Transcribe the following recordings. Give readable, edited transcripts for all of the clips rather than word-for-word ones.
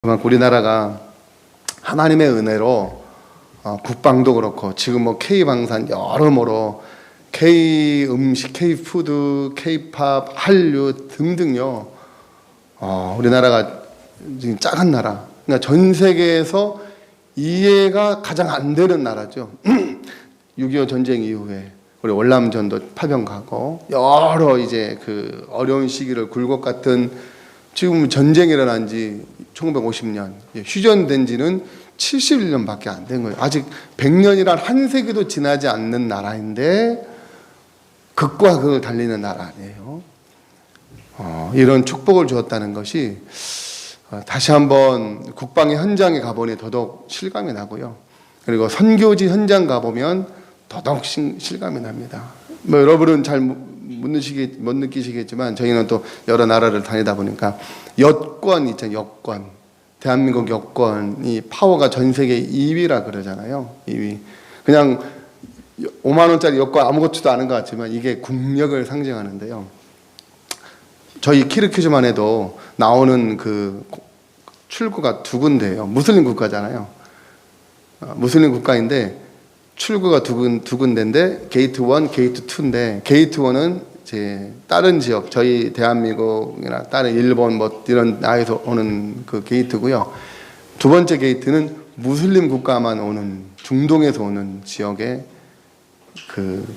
그만큼 우리나라가 하나님의 은혜로 국방도 그렇고 지금 뭐 K방산 여러모로 K음식, K푸드, K팝, 한류 등등요. 우리나라가 지금 작은 나라. 그러니까 전 세계에서 이해가 가장 안 되는 나라죠. 6.25 전쟁 이후에 우리 월남전도 파병 가고 여러 이제 그 어려운 시기를 굴곡 같은 지금 전쟁이 일어난 지 1950년, 휴전된 지는 71년밖에 안 된 거예요. 아직 100년이란 한 세기도 지나지 않는 나라인데 극과 극을 달리는 나라 아니에요. 이런 축복을 주었다는 것이 다시 한번 국방의 현장에 가보니 더더욱 실감이 나고요. 그리고 선교지 현장 가보면 더더욱 실감이 납니다. 뭐 여러분은 잘 못 느끼시겠지만 저희는 또 여러 나라를 다니다 보니까 여권 있잖아요. 여권. 대한민국 여권이 파워가 전 세계 2위라 그러잖아요. 2위. 그냥 5만 원짜리 여권 아무것도 아닌 것 같지만 이게 국력을 상징하는데요. 저희 키르키즈만 해도 나오는 그 출구가 두 군데예요. 무슬림 국가잖아요. 무슬림 국가인데 출구가 두 군데인데 게이트 1, 게이트 2인데 게이트 1은 이제 다른 지역, 저희 대한민국이나 다른 일본 뭐 이런 나라에서 오는 그 게이트고요. 두 번째 게이트는 무슬림 국가만 오는 중동에서 오는 지역의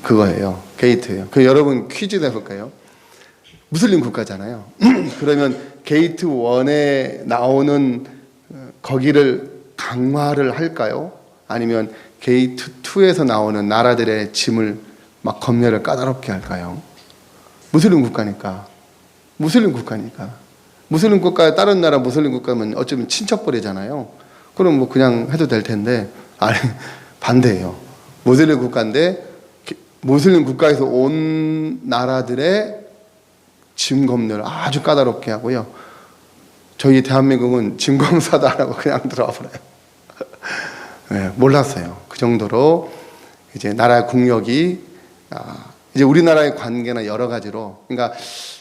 그거예요. 게이트예요. 그 여러분 퀴즈 내볼까요? 무슬림 국가잖아요. 그러면 게이트 1에 나오는 거기를 강화를 할까요? 아니면 게이트 2에서 나오는 나라들의 짐을 막 검열을 까다롭게 할까요? 무슬림 국가니까. 무슬림 국가니까. 무슬림 국가, 다른 나라 무슬림 국가면 어쩌면 친척벌이잖아요. 그럼 뭐 그냥 해도 될 텐데, 아니, 반대예요. 무슬림 국가인데, 무슬림 국가에서 온 나라들의 짐 검열을 아주 까다롭게 하고요. 저희 대한민국은 짐검사도 안 하고 그냥 들어와 버려요. 네, 몰랐어요. 그 정도로 이제 나라의 국력이 이제 우리나라의 관계나 여러 가지로, 그러니까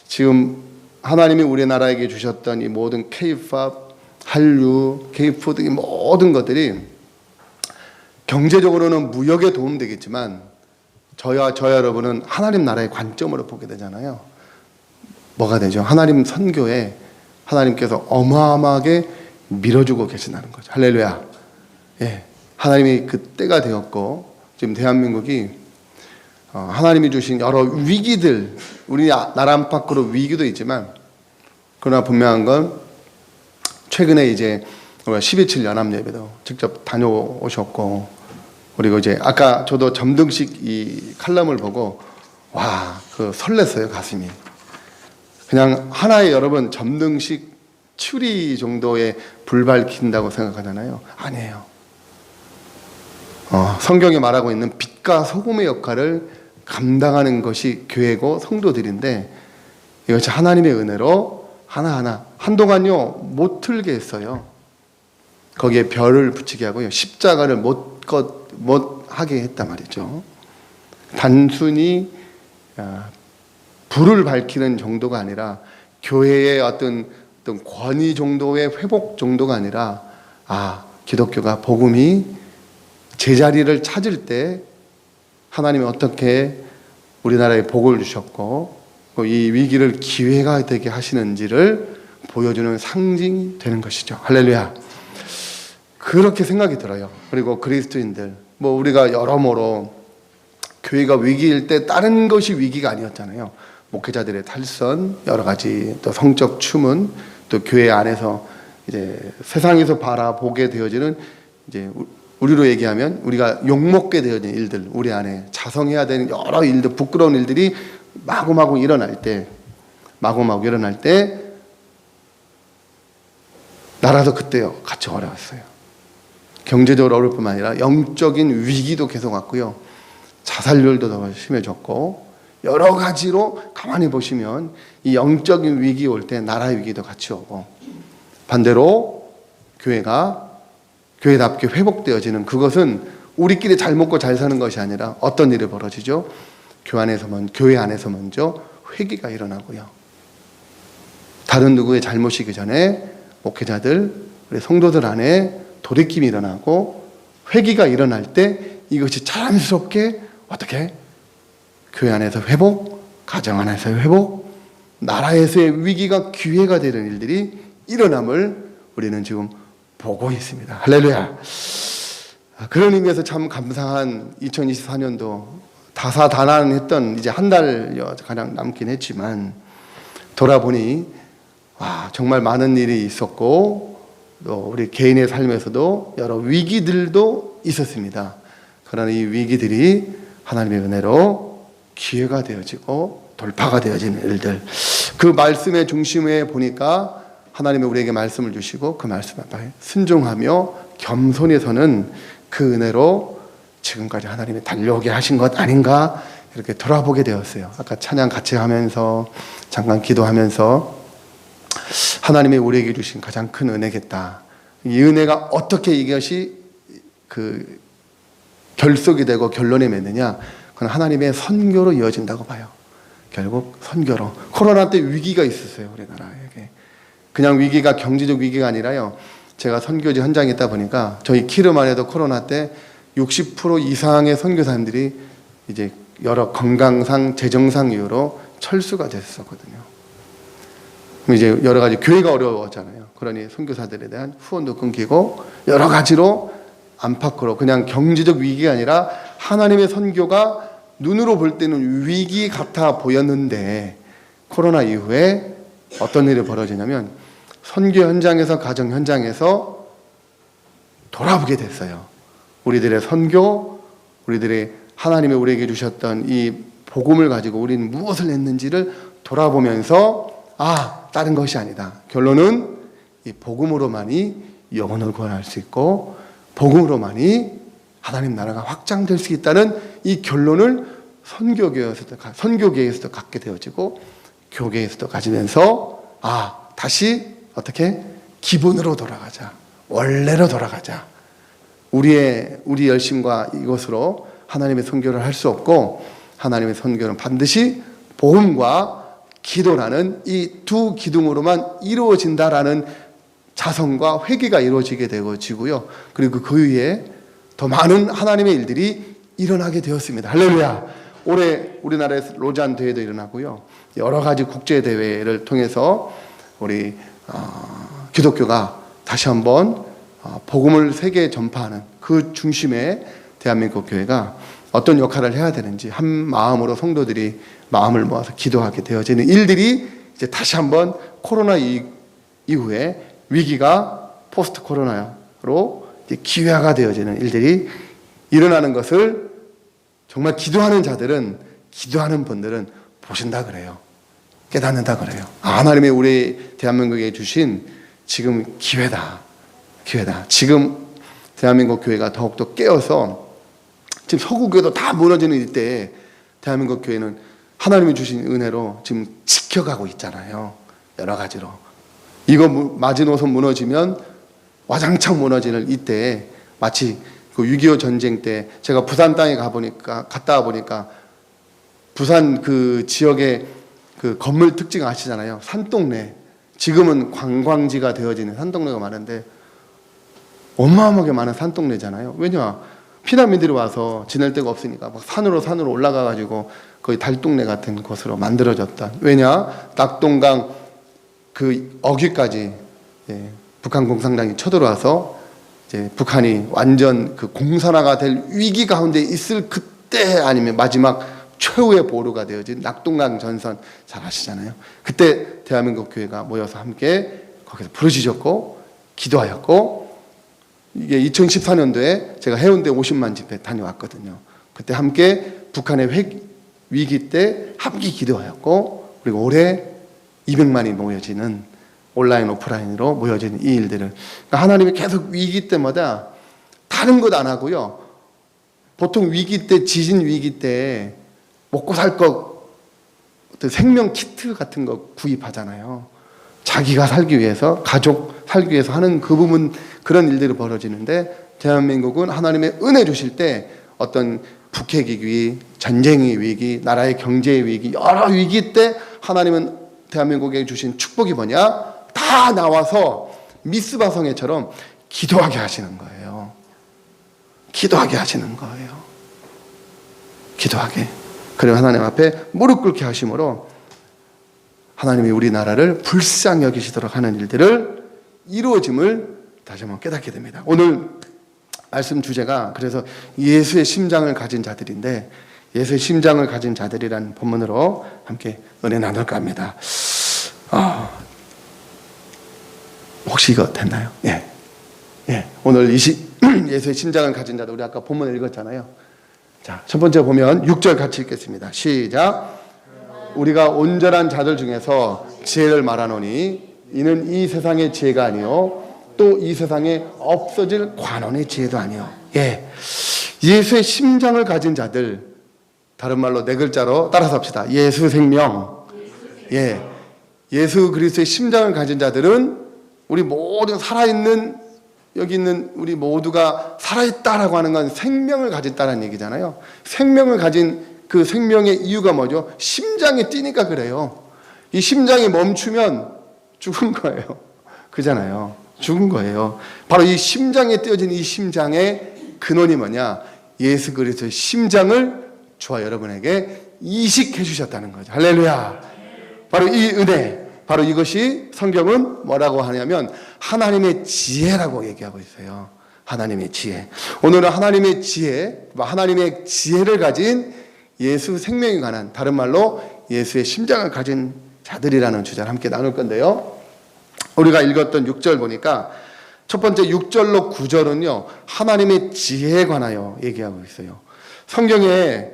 지금 하나님이 우리나라에게 주셨던 이 모든 K-팝, 한류, K-푸드 이 모든 것들이 경제적으로는 무역에 도움되겠지만 저와 저 여러분은 하나님 나라의 관점으로 보게 되잖아요. 뭐가 되죠? 하나님 선교에 하나님께서 어마어마하게 밀어주고 계신다는 거죠. 할렐루야. 예, 하나님이 그 때가 되었고 지금 대한민국이 하나님이 주신 여러 위기들, 우리 나라 안팎으로 위기도 있지만 그러나 분명한 건 최근에 이제 12.7 연합예배도 직접 다녀오셨고, 그리고 이제 아까 저도 점등식 이 칼럼을 보고 와, 그 설렜어요, 가슴이. 그냥 하나의 여러분 점등식 추리 정도의 불 밝힌다고 생각하잖아요. 아니에요. 성경에 말하고 있는 빛과 소금의 역할을 감당하는 것이 교회고 성도들인데 이것이 하나님의 은혜로 하나하나 한동안요 못 틀게 했어요. 거기에 별을 붙이게 하고요. 십자가를 못 하게 했단 말이죠. 단순히 불을 밝히는 정도가 아니라 교회의 어떤 권위 정도의 회복 정도가 아니라 기독교가 복음이 제자리를 찾을 때 하나님이 어떻게 우리나라에 복을 주셨고 이 위기를 기회가 되게 하시는지를 보여주는 상징이 되는 것이죠. 할렐루야. 그렇게 생각이 들어요. 그리고 그리스도인들 뭐 우리가 여러모로 교회가 위기일 때 다른 것이 위기가 아니었잖아요. 목회자들의 탈선, 여러 가지 또 성적 추문, 또 교회 안에서 이제 세상에서 바라보게 되어지는 이제 우리로 얘기하면 우리가 욕먹게 되어진 일들, 우리 안에 자성해야 되는 여러 일들, 부끄러운 일들이 마구마구 일어날 때 나라도 그때요 같이 어려웠어요. 경제적으로 어려울 뿐만 아니라 영적인 위기도 계속 왔고요. 자살률도 더 심해졌고 여러 가지로 가만히 보시면 이 영적인 위기 올 때 나라의 위기도 같이 오고 반대로 교회답게 회복되어지는 그것은 우리끼리 잘 먹고 잘 사는 것이 아니라 어떤 일이 벌어지죠? 교회 안에서 먼저 회개가 일어나고요. 다른 누구의 잘못이기 전에 목회자들 우리 성도들 안에 돌이킴이 일어나고 회개가 일어날 때 이것이 자연스럽게 어떻게 교회 안에서 회복, 가정 안에서 회복, 나라에서의 위기가 기회가 되는 일들이 일어남을 우리는 지금 보고 있습니다. 할렐루야. 그런 의미에서 참 감사한 2024년도 다사다난했던 이제 한 달여 가량 남긴 했지만 돌아보니 와, 정말 많은 일이 있었고 또 우리 개인의 삶에서도 여러 위기들도 있었습니다. 그러나 이 위기들이 하나님의 은혜로 기회가 되어지고 돌파가 되어지는 일들, 그 말씀의 중심에 보니까 하나님이 우리에게 말씀을 주시고 그 말씀 앞에 순종하며 겸손히 서는 그 은혜로 지금까지 하나님이 달려오게 하신 것 아닌가 이렇게 돌아보게 되었어요. 아까 찬양 같이 하면서 잠깐 기도하면서 하나님이 우리에게 주신 가장 큰 은혜겠다. 이 은혜가 어떻게 이것이 그 결속이 되고 결론에 맺느냐? 그건 하나님의 선교로 이어진다고 봐요. 결국 선교로. 코로나 때 위기가 있었어요, 우리나라에게. 그냥 위기가 경제적 위기가 아니라요. 제가 선교지 현장에 있다 보니까 저희 키르만 에도 코로나 때 60% 이상의 선교사님들이 이제 여러 건강상, 재정상 이유로 철수가 됐었거든요. 이제 여러 가지 교회가 어려웠잖아요. 그러니 선교사들에 대한 후원도 끊기고 여러 가지로 안팎으로 그냥 경제적 위기가 아니라 하나님의 선교가 눈으로 볼 때는 위기 같아 보였는데 코로나 이후에 어떤 일이 벌어지냐면 선교 현장에서 가정 현장에서 돌아보게 됐어요. 우리들의 선교, 우리들의 하나님이 우리에게 주셨던 이 복음을 가지고 우리는 무엇을 했는지를 돌아보면서 다른 것이 아니다. 결론은 이 복음으로만이 영혼을 구원할 수 있고 복음으로만이 하나님 나라가 확장될 수 있다는 이 결론을 선교계에서도 갖게 되어지고 교계에서도 가지면서 다시 어떻게 기본으로 돌아가자. 원래로 돌아가자. 우리 열심과 이것으로 하나님의 선교를 할 수 없고 하나님의 선교는 반드시 복음과 기도라는 이 두 기둥으로만 이루어진다라는 자성과 회개가 이루어지게 되어지고요. 그리고 그 위에 더 많은 하나님의 일들이 일어나게 되었습니다. 할렐루야. 올해 우리나라에서 로잔 대회도 일어나고요. 여러 가지 국제 대회를 통해서 우리 기독교가 다시 한번 복음을 세계에 전파하는 그 중심에 대한민국 교회가 어떤 역할을 해야 되는지 한 마음으로 성도들이 마음을 모아서 기도하게 되어지는 일들이 이제 다시 한번 코로나 이후에 위기가 포스트 코로나로 이제 기회가 되어지는 일들이 일어나는 것을 정말 기도하는 자들은, 기도하는 분들은 보신다 그래요. 깨닫는다 그래요. 하나님의 우리 대한민국에 주신 지금 기회다. 지금 대한민국 교회가 더욱더 깨어서 지금 서구교회도 다 무너지는 이때에 대한민국 교회는 하나님이 주신 은혜로 지금 지켜가고 있잖아요. 여러 가지로. 이거 마지노선 무너지면 와장창 무너지는 이때에 마치 그 6.25 전쟁 때 제가 부산 땅에 갔다 와보니까 부산 그 지역의 그 건물 특징 아시잖아요. 산동네. 지금은 관광지가 되어지는 산동네가 많은데 어마어마하게 많은 산동네잖아요. 왜냐? 피난민들이 와서 지낼 데가 없으니까 막 산으로 올라가가지고 거의 달동네 같은 곳으로 만들어졌다. 왜냐? 낙동강 그 어귀까지 북한 공산당이 쳐들어와서 이제 북한이 완전 그 공산화가 될 위기 가운데 있을 그때 아니면 마지막 최후의 보루가 되어진 낙동강 전선 잘 아시잖아요. 그때 대한민국 교회가 모여서 함께 거기서 부르짖었고 기도하였고 이게 2014년도에 제가 해운대 50만 집회 다녀왔거든요. 그때 함께 북한의 위기 때 함께 기도하였고 그리고 올해 200만이 모여지는 온라인 오프라인으로 모여지는 이 일들을 그러니까 하나님이 계속 위기 때마다 다른 것 안 하고요. 보통 위기 때 지진 위기 때 먹고 살 거 생명 키트 같은 거 구입하잖아요. 자기가 살기 위해서 가족 살기 위해서 하는 그 부분 그런 일들이 벌어지는데 대한민국은 하나님의 은혜 주실 때 어떤 북핵 위기, 전쟁의 위기, 나라의 경제의 위기 여러 위기 때 하나님은 대한민국에 주신 축복이 뭐냐? 다 나와서 미스바 성회처럼 기도하게 하시는 거예요. 기도하게 하시는 거예요. 기도하게. 그리고 하나님 앞에 무릎 꿇게 하심으로 하나님이 우리나라를 불쌍히 여기시도록 하는 일들을 이루어짐을 다시 한번 깨닫게 됩니다. 오늘 말씀 주제가 그래서 예수의 심장을 가진 자들인데, 예수의 심장을 가진 자들이라는 본문으로 함께 은혜 나눌까 합니다. 혹시 이거 됐나요? 예. 오늘 예수의 심장을 가진 자들, 우리 아까 본문을 읽었잖아요. 자, 첫 번째 보면 6절 같이 읽겠습니다. 시작. 우리가 온전한 자들 중에서 지혜를 말하노니 이는 이 세상의 지혜가 아니요 또 이 세상에 없어질 관원의 지혜도 아니요. 예수의 심장을 가진 자들, 다른 말로 네 글자로 따라서 합시다. 예수 생명. 예수 그리스도의 심장을 가진 자들은 우리 모든 살아있는, 여기 있는 우리 모두가 살아있다라고 하는 건 생명을 가졌다는 얘기잖아요. 생명을 가진 그 생명의 이유가 뭐죠? 심장이 뛰니까 그래요. 이 심장이 멈추면 죽은 거예요. 그잖아요. 죽은 거예요. 바로 이 심장에 뛰어진 이 심장의 근원이 뭐냐? 예수 그리스도의 심장을 저와 여러분에게 이식해 주셨다는 거죠. 할렐루야. 바로 이 은혜, 바로 이것이 성경은 뭐라고 하냐면 하나님의 지혜라고 얘기하고 있어요. 하나님의 지혜. 오늘은 하나님의 지혜, 하나님의 지혜를 가진 예수 생명에 관한, 다른 말로 예수의 심장을 가진 자들이라는 주제를 함께 나눌 건데요. 우리가 읽었던 6절 보니까 첫 번째 6절로 9절은요 하나님의 지혜에 관하여 얘기하고 있어요. 성경에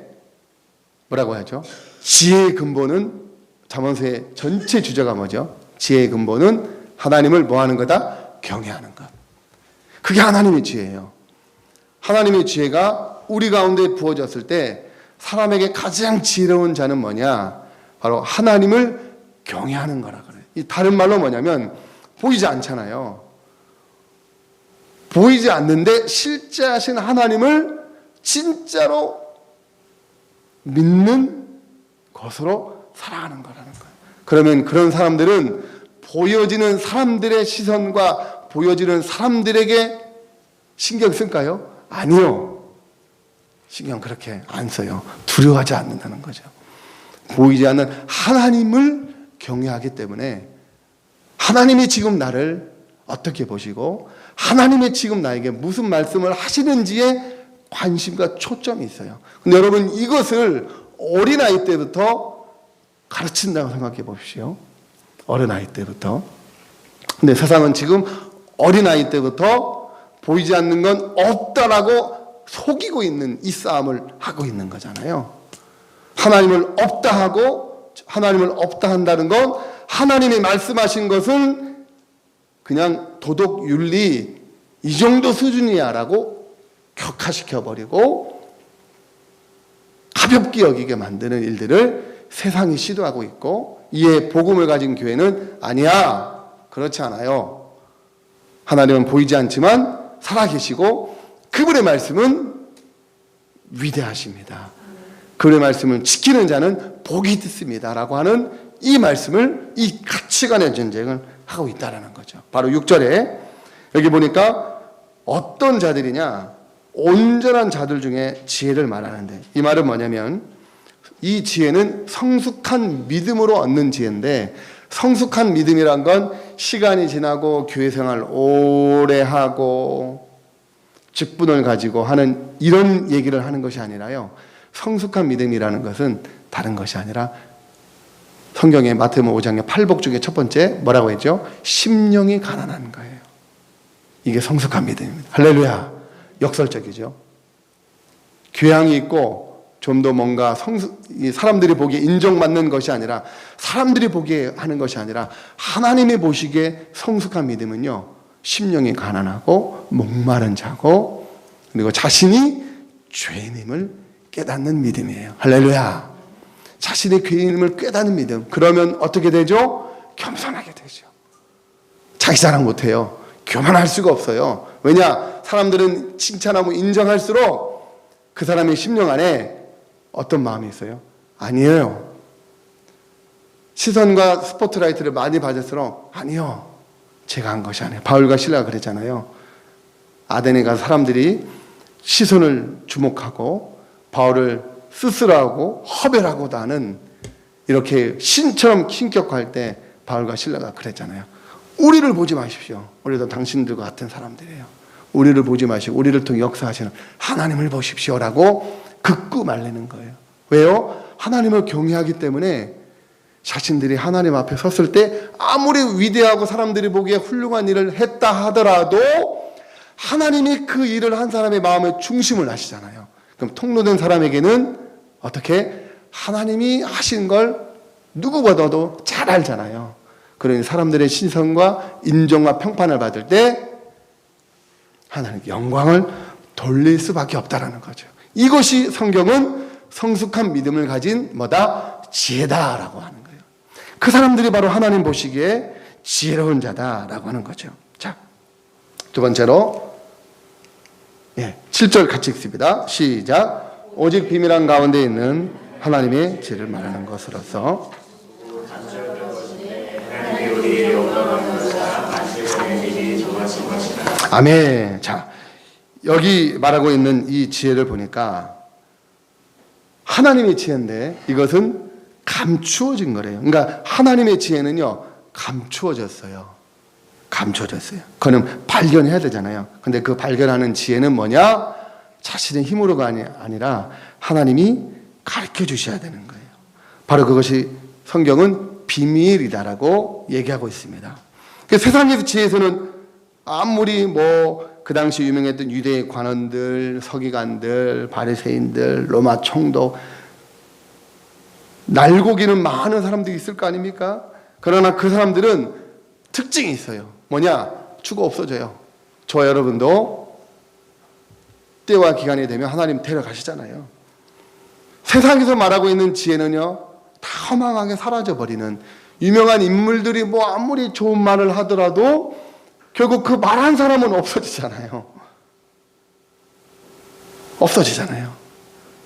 뭐라고 하죠? 지혜의 근본은, 잠언서의 전체 주제가 뭐죠? 지혜의 근본은 하나님을 뭐하는 거다? 경외하는 것. 그게 하나님의 지혜예요. 하나님의 지혜가 우리 가운데 부어졌을 때 사람에게 가장 지혜로운 자는 뭐냐? 바로 하나님을 경외하는 거라 그래요. 이 다른 말로 뭐냐면 보이지 않잖아요. 보이지 않는데 실제 하신 하나님을 진짜로 믿는 것으로 살아가는 거라는 거예요. 그러면 그런 사람들은 보여지는 사람들의 시선과 보여지는 사람들에게 신경 쓸까요? 아니요. 신경 그렇게 안 써요. 두려워하지 않는다는 거죠. 보이지 않는 하나님을 경외하기 때문에 하나님이 지금 나를 어떻게 보시고 하나님이 지금 나에게 무슨 말씀을 하시는지에 관심과 초점이 있어요. 근데 여러분 이것을 어린아이 때부터 가르친다고 생각해 보십시오. 어린아이 때부터. 근데 세상은 지금 어린아이 때부터 보이지 않는 건 없다라고 속이고 있는 이 싸움을 하고 있는 거잖아요. 하나님을 없다 하고, 하나님을 없다 한다는 건 하나님이 말씀하신 것은 그냥 도덕 윤리 이 정도 수준이야 라고 격화시켜버리고 가볍게 여기게 만드는 일들을 세상이 시도하고 있고, 이에 복음을 가진 교회는 아니야, 그렇지 않아요. 하나님은 보이지 않지만 살아계시고 그분의 말씀은 위대하십니다. 그분의 말씀을 지키는 자는 복이 있습니다 라고 하는 이 말씀을, 이 가치관의 전쟁을 하고 있다는 거죠. 바로 6절에 여기 보니까 어떤 자들이냐? 온전한 자들 중에 지혜를 말하는데, 이 말은 뭐냐면 이 지혜는 성숙한 믿음으로 얻는 지혜인데, 성숙한 믿음이란 건 시간이 지나고 교회 생활 오래 하고 직분을 가지고 하는 이런 얘기를 하는 것이 아니라요, 성숙한 믿음이라는 것은 다른 것이 아니라 성경의 마태복음 5장의 8복 중에 첫 번째 뭐라고 했죠? 심령이 가난한 거예요. 이게 성숙한 믿음입니다. 할렐루야. 역설적이죠. 교양이 있고 좀 더 뭔가 사람들이 보기에 인정받는 것이 아니라, 사람들이 보기에 하는 것이 아니라 하나님이 보시기에 성숙한 믿음은요, 심령이 가난하고 목마른 자고 그리고 자신이 죄인임을 깨닫는 믿음이에요. 할렐루야. 자신의 죄인임을 깨닫는 믿음. 그러면 어떻게 되죠? 겸손하게 되죠. 자기 자랑 못해요. 교만할 수가 없어요. 왜냐? 사람들은 칭찬하고 인정할수록 그 사람의 심령 안에 어떤 마음이 있어요? 아니에요. 시선과 스포트라이트를 많이 받을수록 아니요. 제가 한 것이 아니에요. 바울과 실라가 그랬잖아요. 아덴에 가서 사람들이 시선을 주목하고 바울을 스스로하고 허별하고도 하는 이렇게 신처럼 신격화할 때 바울과 실라가 그랬잖아요. 우리를 보지 마십시오. 우리도 당신들과 같은 사람들이에요. 우리를 보지 마시고 우리를 통해 역사하시는 하나님을 보십시오라고 극구 말리는 거예요. 왜요? 하나님을 경외하기 때문에 자신들이 하나님 앞에 섰을 때 아무리 위대하고 사람들이 보기에 훌륭한 일을 했다 하더라도 하나님이 그 일을 한 사람의 마음의 중심을 아시잖아요. 그럼 통로된 사람에게는 어떻게? 하나님이 하신 걸 누구보다도 잘 알잖아요. 그러니 사람들의 시선과 인정과 평판을 받을 때 하나님께 영광을 돌릴 수밖에 없다라는 거죠. 이것이 성경은 성숙한 믿음을 가진 뭐다? 지혜다라고 하는 거예요. 그 사람들이 바로 하나님 보시기에 지혜로운 자다라고 하는 거죠. 자, 두 번째로 7절 같이 읽습니다. 시작. 오직 비밀한 가운데 있는 하나님의 지혜를 말하는 것으로서 아멘. 자, 여기 말하고 있는 이 지혜를 보니까 하나님의 지혜인데 이것은 감추어진 거래요. 그러니까 하나님의 지혜는요, 감추어졌어요. 그거는 발견해야 되잖아요. 근데 그 발견하는 지혜는 뭐냐? 자신의 힘으로가 아니라 하나님이 가르쳐 주셔야 되는 거예요. 바로 그것이 성경은 비밀이다라고 얘기하고 있습니다. 세상의 지혜에서는 아무리 그 당시 유명했던 유대의 관원들, 서기관들, 바리새인들, 로마 총독, 날고기는 많은 사람들이 있을 거 아닙니까? 그러나 그 사람들은 특징이 있어요. 뭐냐? 죽어 없어져요. 저와 여러분도 때와 기간이 되면 하나님 데려가시잖아요. 세상에서 말하고 있는 지혜는요, 다 허망하게 사라져버리는, 유명한 인물들이 아무리 좋은 말을 하더라도 결국 그 말한 사람은 없어지잖아요.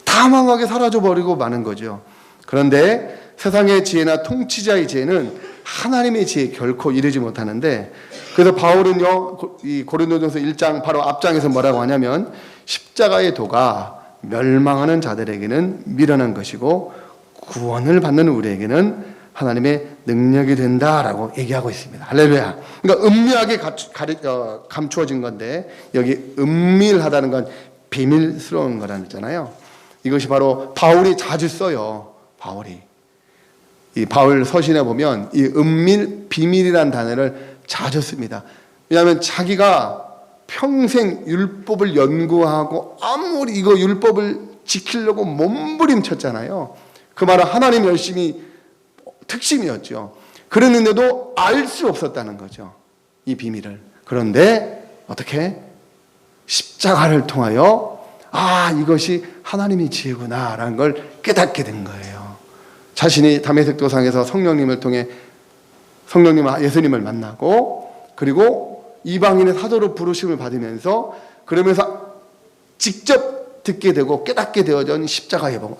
다 허망하게 사라져버리고 마는 거죠. 그런데 세상의 지혜나 통치자의 지혜는 하나님의 지혜에 결코 이르지 못하는데, 그래서 바울은요, 이 고린도전서 1장 바로 앞장에서 뭐라고 하냐면, 십자가의 도가 멸망하는 자들에게는 미련한 것이고 구원을 받는 우리에게는 하나님의 능력이 된다라고 얘기하고 있습니다. 할렐루야. 그러니까 은밀하게 감추어진 건데, 여기 은밀하다는 건 비밀스러운 거라는 거잖아요. 이것이 바로 바울이 자주 써요. 이 바울 서신에 보면 이 은밀, 비밀이라는 단어를 자주 씁니다. 왜냐하면 자기가 평생 율법을 연구하고 아무리 이거 율법을 지키려고 몸부림쳤잖아요. 그 말은 하나님 열심히 특심이었죠. 그랬는데도 알 수 없었다는 거죠. 이 비밀을. 그런데 어떻게? 십자가를 통하여 이것이 하나님의 지혜구나라는 걸 깨닫게 된 거예요. 자신이 다메섹 도상에서 성령님을 통해 예수님을 만나고, 그리고 이방인의 사도로 부르심을 받으면서, 그러면서 직접 듣게 되고 깨닫게 되어진 십자가의 복음.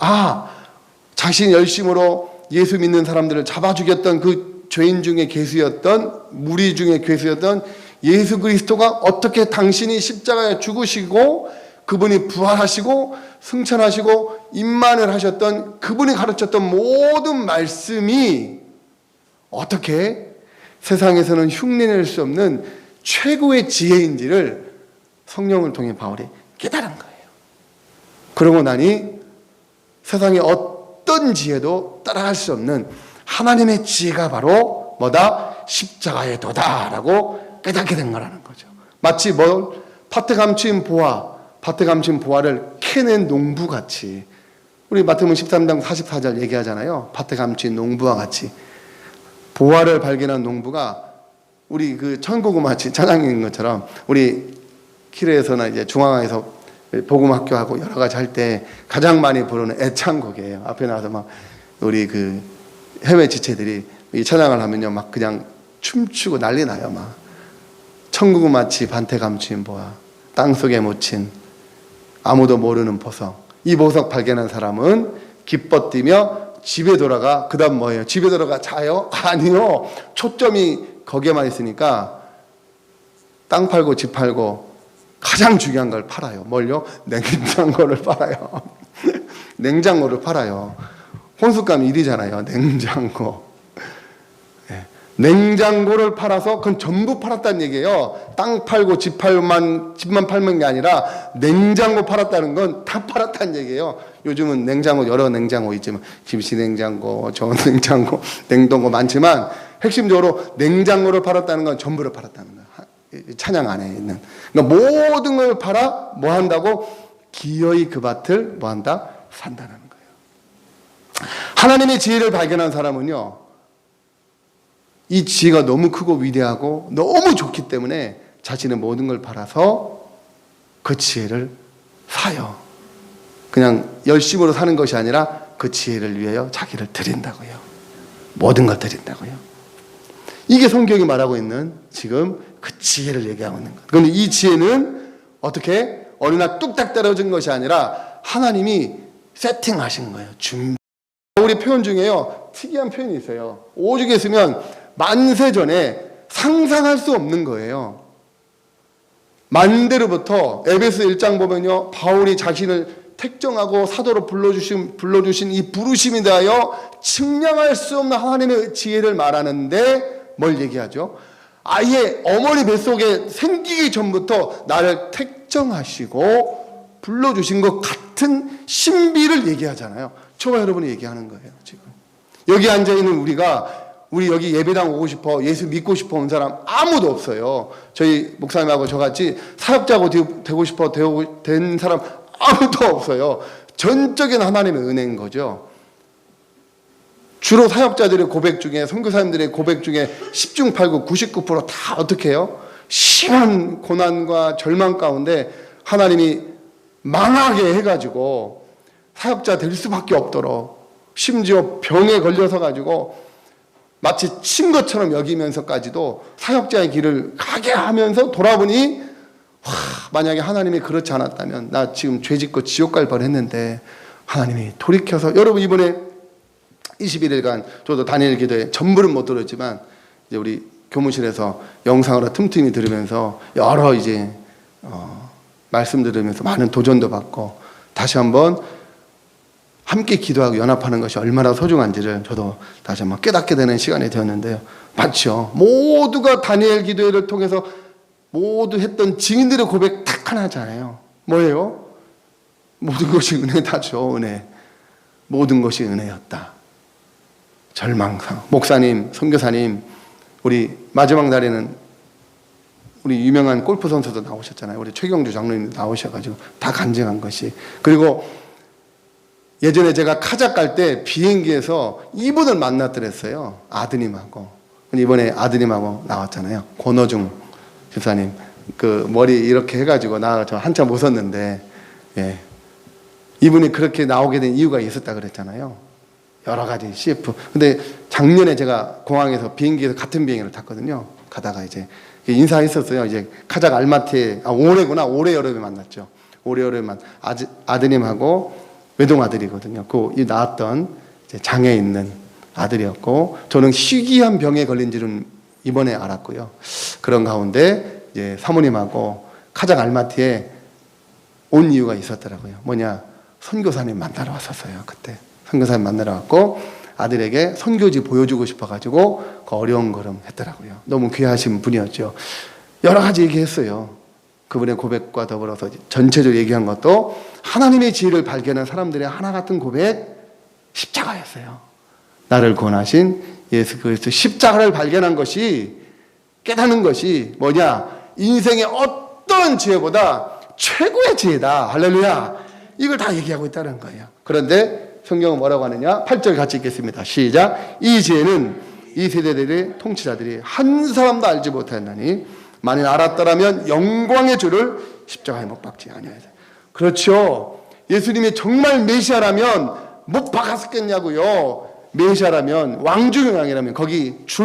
자신이 열심으로 예수 믿는 사람들을 잡아 죽였던 그 죄인 중에 괴수였던, 무리 중에 괴수였던 예수 그리스도가 어떻게 당신이 십자가에 죽으시고 그분이 부활하시고 승천하시고 임만을 하셨던 그분이 가르쳤던 모든 말씀이 어떻게 세상에서는 흉내낼 수 없는 최고의 지혜인지를 성령을 통해 바울이 깨달은 거예요. 그러고 나니 세상에 어떤 지혜도 따라갈 수 없는 하나님의 지혜가 바로 뭐다? 십자가의 도다라고 깨닫게 된 거라는 거죠. 마치 밭에 감추인 보화를 캐낸 농부같이, 우리 마태복음 13장 44절 얘기하잖아요. 밭에 감추인 농부와 같이 보화를 발견한 농부가 우리 그 천고구마치 찬양인 것처럼 우리 키르에서나 이제 중앙에서 복음학교하고 여러 가지 할 때 가장 많이 부르는 애창곡이에요. 앞에 나와서 막 우리 그 해외 지체들이 이 찬양을 하면요 막 그냥 춤추고 난리 나요. 막 천고구마치 밭에 감추인 보화, 땅속에 묻힌 아무도 모르는 보석. 이 보석 발견한 사람은 기뻐 뛰며 집에 돌아가. 그 다음 뭐예요? 집에 돌아가 자요? 아니요. 초점이 거기에만 있으니까 땅 팔고 집 팔고 가장 중요한 걸 팔아요. 뭘요? 냉장고를 팔아요. 냉장고를 팔아요. 혼숙감 일이잖아요. 냉장고. 네. 냉장고를 팔아서 그건 전부 팔았다는 얘기예요. 땅 팔고 집만 팔는 게 아니라 냉장고 팔았다는 건 다 팔았다는 얘기예요. 요즘은 냉장고 여러 냉장고 있지만 김치 냉장고, 전 냉장고, 냉동고 많지만 핵심적으로 냉장고를 팔았다는 건 전부를 팔았다는 거예요. 찬양 안에 있는. 그러니까 모든 걸 팔아 뭐 한다고? 기어이 그 밭을 뭐 한다? 산다는 거예요. 하나님의 지혜를 발견한 사람은요, 이 지혜가 너무 크고 위대하고 너무 좋기 때문에 자신의 모든 걸 팔아서 그 지혜를 사요. 그냥 열심으로 사는 것이 아니라 그 지혜를 위하여 자기를 드린다고요. 모든 걸 드린다고요. 이게 성경이 말하고 있는 지금 그 지혜를 얘기하고 있는 거예요. 그런데 이 지혜는 어떻게 어느 날 뚝딱 떨어진 것이 아니라 하나님이 세팅하신 거예요. 우리 표현 중에요, 특이한 표현이 있어요. 오죽에 있으면 만세 전에 상상할 수 없는 거예요. 만대로부터 에베소 1장 보면요, 바울이 자신을 택정하고 사도로 불러주신 이 부르심에 대하여 측량할 수 없는 하나님의 지혜를 말하는데 뭘 얘기하죠? 아예 어머니 뱃속에 생기기 전부터 나를 택정하시고 불러주신 것 같은 신비를 얘기하잖아요. 저와 여러분이 얘기하는 거예요. 지금 여기 앉아있는 우리 여기 예배당 오고 싶어, 예수 믿고 싶어 온 사람 아무도 없어요. 저희 목사님하고 저같이 사역자고 되고 싶어 된 사람 아무도 없어요. 전적인 하나님의 은혜인 거죠. 주로 사역자들의 고백 중에, 선교사님들의 고백 중에 10중 8구 99%다 어떻게 해요? 심한 고난과 절망 가운데 하나님이 망하게 해가지고 사역자 될 수밖에 없도록, 심지어 병에 걸려서 가지고 마치 친 것처럼 여기면서까지도 사역자의 길을 가게 하면서 돌아보니, 만약에 하나님이 그렇지 않았다면 나 지금 죄 짓고 지옥 갈 뻔했는데 하나님이 돌이켜서, 여러분 이번에 21일간 저도 다니엘 기도에 전부는 못 들었지만 이제 우리 교무실에서 영상으로 틈틈이 들으면서 여러 이제 말씀 들으면서 많은 도전도 받고 다시 한번 함께 기도하고 연합하는 것이 얼마나 소중한지를 저도 다시 한번 깨닫게 되는 시간이 되었는데요. 맞죠? 모두가 다니엘 기도회를 통해서 모두 했던 증인들의 고백 딱 하나잖아요. 뭐예요? 모든 것이 은혜다죠. 은혜. 모든 것이 은혜였다. 절망상. 목사님, 선교사님, 우리 마지막 날에는 우리 유명한 골프 선수도 나오셨잖아요. 우리 최경주 장로님 나오셔가지고 다 간증한 것이. 그리고 예전에 제가 카작 갈 때 비행기에서 이분을 만났더랬어요. 아드님하고. 이번에 아드님하고 나왔잖아요. 권어중 집사님. 그 머리 이렇게 해가지고 저 한참 웃었는데, 예. 이분이 그렇게 나오게 된 이유가 있었다 그랬잖아요. 여러 가지 CF. 근데 작년에 제가 공항에서 비행기에서 같은 비행기를 탔거든요. 가다가 이제 인사했었어요. 이제 카작 알마티에, 올해구나. 올해 여름에 만났죠. 올해 여름에 아드님하고 외동아들이거든요. 이 낳았던 이제 장애 있는 아들이었고, 저는 희귀한 병에 걸린지는 이번에 알았고요. 그런 가운데 이제 사모님하고 카작 알마티에 온 이유가 있었더라고요. 뭐냐? 선교사님 만나러 왔었어요. 그때 선교사님 만나러 왔고 아들에게 선교지 보여주고 싶어가지고 그 어려운 걸음 했더라고요. 너무 귀하신 분이었죠. 여러 가지 얘기했어요. 그분의 고백과 더불어서 전체적으로 얘기한 것도 하나님의 지혜를 발견한 사람들의 하나 같은 고백, 십자가였어요. 나를 구원하신 예수 그리스도 십자가를 발견한 것이, 깨닫는 것이 뭐냐? 인생의 어떤 지혜보다 최고의 지혜다. 할렐루야. 이걸 다 얘기하고 있다는 거예요. 그런데 성경은 뭐라고 하느냐? 8절 같이 읽겠습니다. 시작. 이 지혜는 이 세대들의 통치자들이 한 사람도 알지 못하였나니 만일 알았더라면 영광의 주를 십자가에 못 박지 아니하였다. 그렇죠. 예수님이 정말 메시아라면 못 박았겠냐고요. 메시아라면, 왕중왕이라면 거기 줄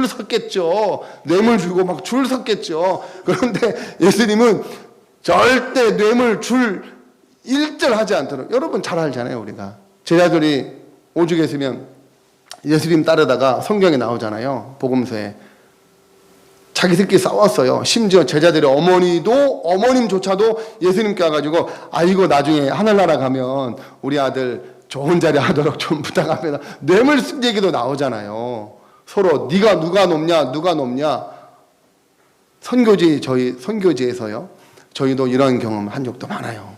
섰겠죠. 뇌물 주고 막 줄 섰겠죠. 그런데 예수님은 절대 뇌물 줄 일절하지 않도록, 여러분 잘 알잖아요. 우리가 제자들이 오죽에 있으면 예수님 따르다가 성경에 나오잖아요. 복음서에 자기들끼리 싸웠어요. 심지어 제자들의 어머님조차도 예수님께 와가지고 이거 나중에 하늘나라 가면 우리 아들 좋은 자리 하도록 좀 부탁합니다. 뇌물 쓴 얘기도 나오잖아요. 서로 누가 높냐. 저희 선교지에서요. 저희도 이런 경험 한 적도 많아요.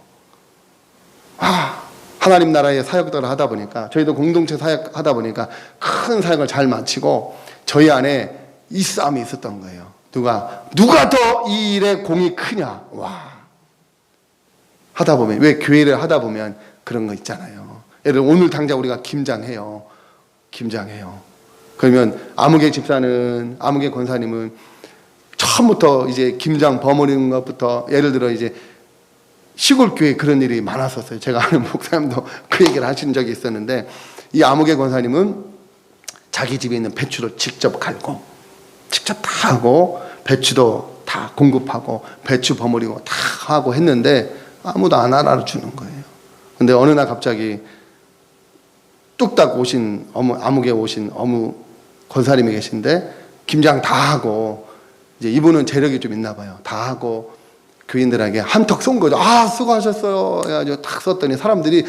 하나님 나라의 사역들을 하다 보니까, 저희도 공동체 사역 하다 보니까 큰 사역을 잘 마치고 저희 안에 이 싸움이 있었던 거예요. 누가 더 이 일에 공이 크냐. 하다 보면, 왜 교회를 하다 보면 그런 거 있잖아요. 예를 들어 오늘 당장 우리가 김장해요. 그러면 아무개 집사는, 아무개 권사님은 처음부터 이제 김장 버무리는 것부터, 예를 들어 이제 시골 교회에 그런 일이 많았었어요. 제가 아는 목사님도 그 얘기를 하신 적이 있었는데, 이 아무개 권사님은 자기 집에 있는 배추를 직접 갈고, 직접 다 하고, 배추도 다 공급하고, 배추 버무리고 다 하고 했는데 아무도 안 알아주는 거예요. 근데 어느 날 갑자기 뚝딱 오신 아무개 오신 어무 권사님이 계신데, 김장 다 하고, 이제 이분은 재력이 좀 있나 봐요. 다 하고 교인들에게 한턱 쏜 거죠. 수고하셨어요 해가지고 탁 썼더니 사람들이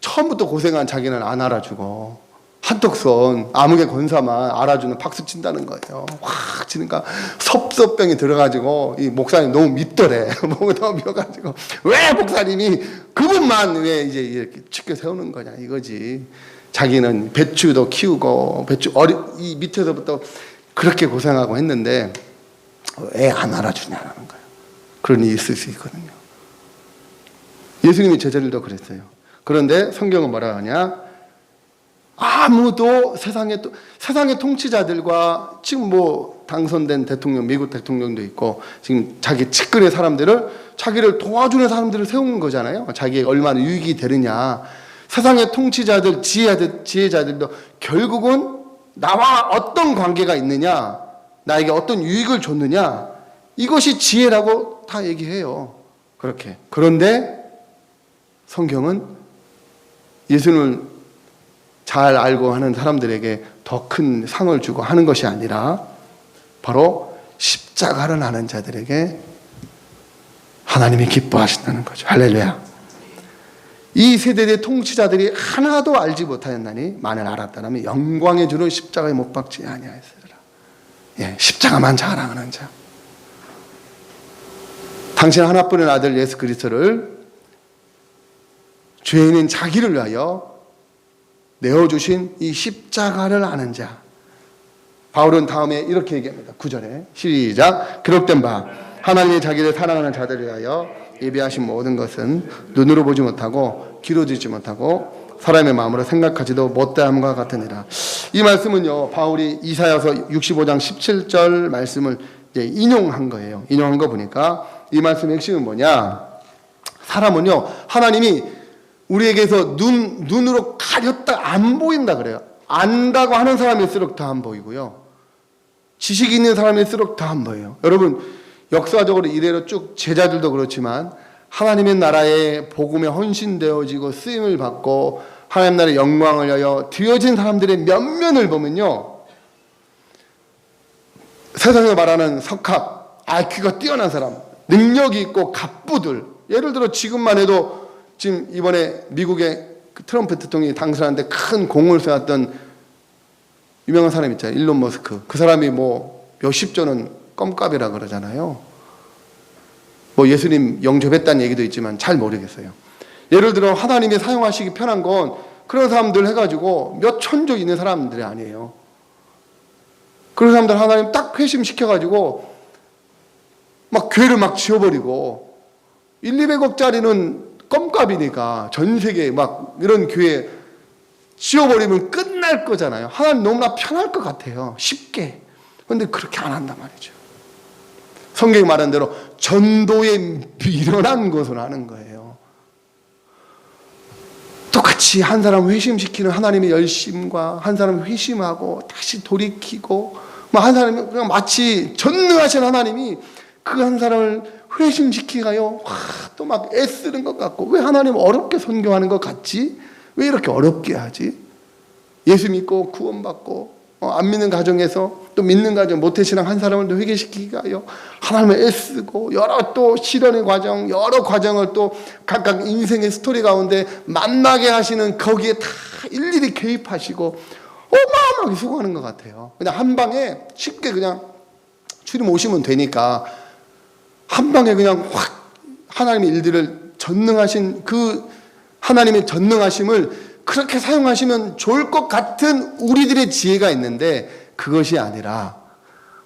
처음부터 고생한 자기는 안 알아주고, 한턱 쏜 아무개 권사만 알아주는, 박수 친다는 거예요. 확 치니까 섭섭병이 들어가지고, 이 목사님 너무 밉더래. 너무 밉어가지고, 왜 목사님이 그분만 왜 이제 이렇게 치켜 세우는 거냐 이거지. 자기는 배추도 키우고, 이 밑에서부터 그렇게 고생하고 했는데 왜 안 알아주냐는 거예요. 그런 일이 있을 수 있거든요. 예수님이 제자들도 그랬어요. 그런데 성경은 뭐라 하냐? 아무도 세상의 통치자들과, 지금 뭐 당선된 대통령, 미국 대통령도 있고, 지금 자기 측근의 사람들을, 자기를 도와주는 사람들을 세우는 거잖아요. 자기에 얼마나 유익이 되느냐. 세상의 통치자들, 지혜자들도 결국은 나와 어떤 관계가 있느냐, 나에게 어떤 유익을 줬느냐, 이것이 지혜라고 다 얘기해요. 그렇게. 그런데 성경은 예수님을 잘 알고 하는 사람들에게 더 큰 상을 주고 하는 것이 아니라, 바로 십자가를 아는 자들에게 하나님이 기뻐하신다는 거죠. 할렐루야. 이 세대의 통치자들이 하나도 알지 못하였나니 만일 알았다면 영광의 주를 십자가에 못 박지 아니하였으리라. 십자가만 자랑하는 자. 당신 하나뿐인 아들 예수 그리스도를 죄인인 자기를 위하여 내어주신 이 십자가를 아는 자. 바울은 다음에 이렇게 얘기합니다. 9절에 시작. 기록된 바 하나님이 자기를 사랑하는 자들을 위하여 예비하신 모든 것은 눈으로 보지 못하고 귀로 듣지 못하고 사람의 마음으로 생각하지도 못함과 같으니라. 이 말씀은요, 바울이 이사야서 65장 17절 말씀을 이제 인용한 거예요. 인용한 거 보니까 이 말씀의 핵심은 뭐냐? 사람은요, 하나님이 우리에게서 눈으로 가렸다 안 보인다 그래요. 안다고 하는 사람일수록 더 안 보이고요, 지식이 있는 사람일수록 더 안 보여요. 여러분, 역사적으로 이래로 쭉 제자들도 그렇지만 하나님의 나라에 복음에 헌신되어지고 쓰임을 받고 하나님 나라의 영광을 위하여 드려진 사람들의 면면을 보면요, 세상에 말하는 석학, IQ가 뛰어난 사람, 능력이 있고 갑부들, 예를 들어 지금만 해도 지금 이번에 미국의 트럼프 대통령이 당선하는데 큰 공을 세웠던 유명한 사람 있잖아요. 일론 머스크. 그 사람이 뭐 몇십조는 껌값이라 그러잖아요. 뭐 예수님 영접했다는 얘기도 있지만 잘 모르겠어요. 예를 들어 하나님이 사용하시기 편한 건 그런 사람들 해가지고 몇 천조 있는 사람들이 아니에요. 그런 사람들 하나님 딱 회심시켜가지고 막 교회를 막 지어버리고, 1, 200억짜리는 껌값이니까 전 세계에 막 이런 교회 지어버리면 끝날 거잖아요. 하나님 너무나 편할 것 같아요. 쉽게. 그런데 그렇게 안 한단 말이죠. 성경이 말한 대로 전도에 미련한 것을 하는 거예요. 똑같이 한 사람 회심시키는 하나님의 열심과 한 사람 회심하고 다시 돌이키고, 한 사람이 그냥 마치 전능하신 하나님이 그 한 사람을 회심시키가요, 또 막 애쓰는 것 같고, 왜 하나님 어렵게 선교하는 것 같지? 왜 이렇게 어렵게 하지? 예수 믿고 구원받고 안 믿는 가정에서 또 믿는 가정 모태신앙 한 사람을 또 회개시키기가 하여 하나님을 애쓰고 여러 또 실현의 과정, 여러 과정을 또 각각 인생의 스토리 가운데 만나게 하시는 거기에 다 일일이 개입하시고 어마어마하게 수고하는 것 같아요. 그냥 한 방에 쉽게 그냥 주님 오시면 되니까 한 방에 그냥 확 하나님의 일들을 전능하신 그 하나님의 전능하심을 그렇게 사용하시면 좋을 것 같은 우리들의 지혜가 있는데 그것이 아니라